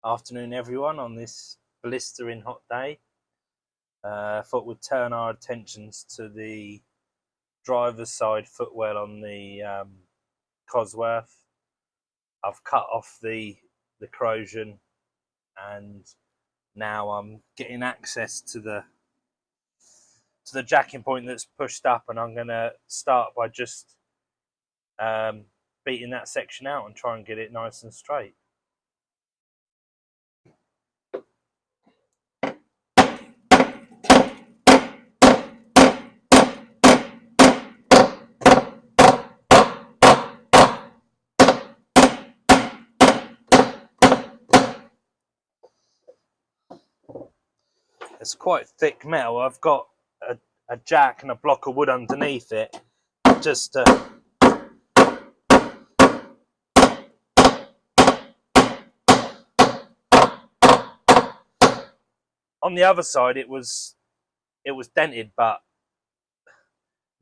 Afternoon, everyone, on this blistering hot day. Thought we'd turn our attentions to the driver's side footwell on the Cosworth. I've cut off the corrosion, and now I'm getting access to the jacking point that's pushed up, and I'm going to start by just beating that section out and try and get it nice and straight. It's quite thick metal. I've got a jack and a block of wood underneath it. Just on the other side, it was dented, but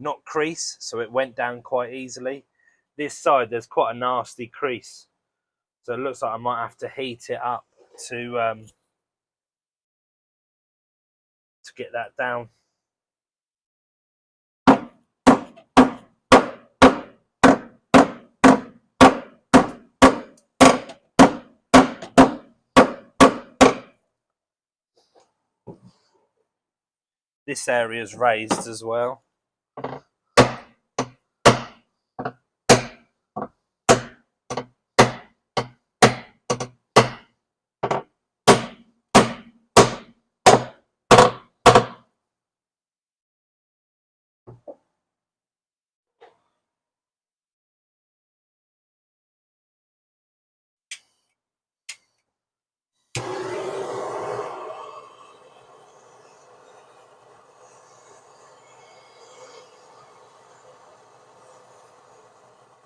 not crease, so it went down quite easily. This side, there's quite a nasty crease, so it looks like I might have to heat it up to get that down. This area is raised as well.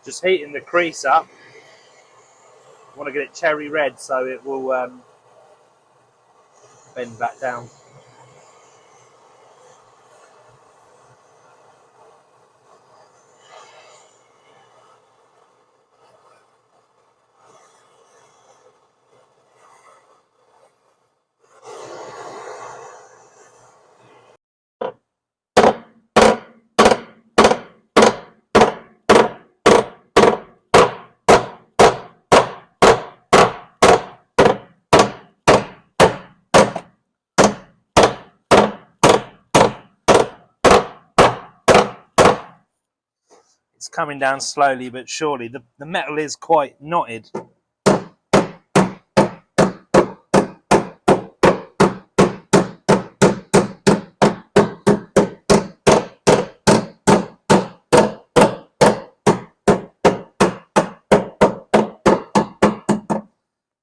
Just heating the crease up. I want to get it cherry red so it will bend back down. It's coming down slowly but surely. The metal is quite knotted.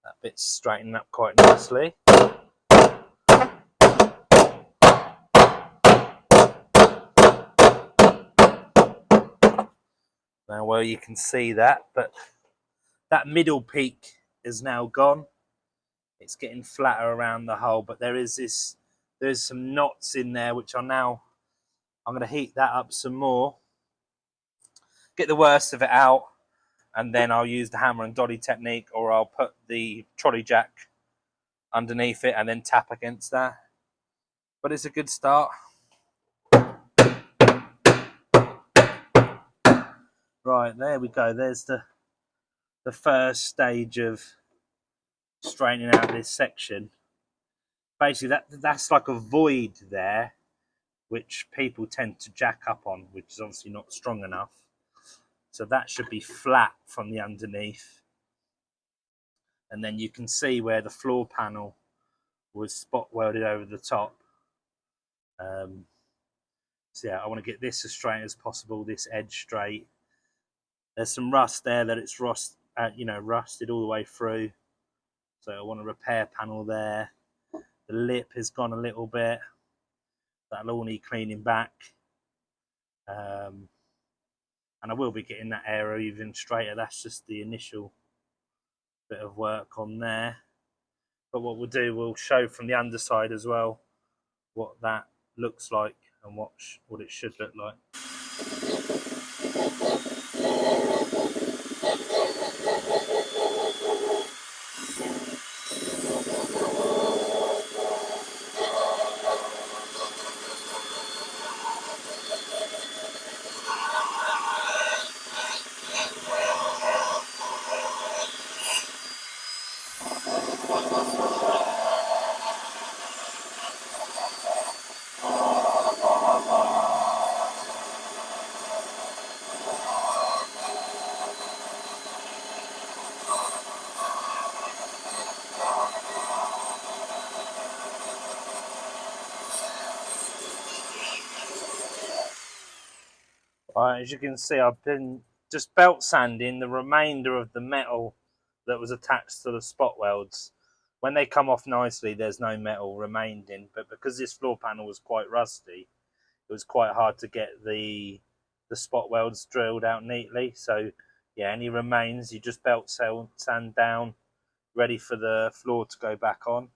That bit's straightened up quite nicely. Now, well, you can see that, but that middle peak is now gone. It's getting flatter around the hole, but there's some knots in there which I'm going to heat that up some more, get the worst of it out, and then I'll use the hammer and dolly technique, or I'll put the trolley jack underneath it and then tap against that. But it's a good start. Right, there we go. There's the first stage of straightening out this section. Basically, that's like a void there, which people tend to jack up on, which is obviously not strong enough. So that should be flat from the underneath. And then you can see where the floor panel was spot welded over the top. So yeah, I want to get this as straight as possible, this edge straight. There's some rust there that it's rusted all the way through. So I want a repair panel there. The lip has gone a little bit. That'll all need cleaning back. And I will be getting that area even straighter. That's just the initial bit of work on there. But what we'll do, we'll show from the underside as well what that looks like and what it should look like. Right, as you can see, I've been just belt sanding the remainder of the metal that was attached to the spot welds. When they come off nicely, there's no metal remaining, but because this floor panel was quite rusty, it was quite hard to get the spot welds drilled out neatly. So yeah, any remains you just belt sand down, ready for the floor to go back on.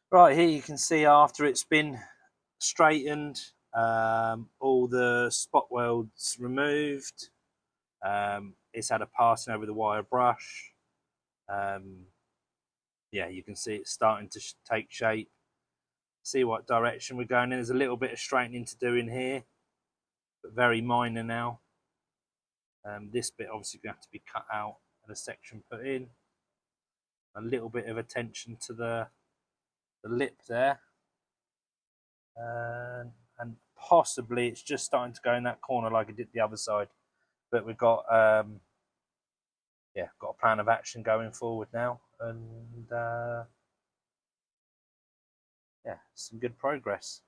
Right, here you can see after it's been straightened, all the spot welds removed. It's had a passing over the wire brush. Yeah, you can see it's starting to take shape. See what direction we're going in. There's a little bit of straightening to do in here, but very minor now. This bit obviously going to have to be cut out and a section put in. A little bit of attention to the lip there. And possibly it's just starting to go in that corner like it did the other side. But we've got yeah, got a plan of action going forward now, and yeah, some good progress.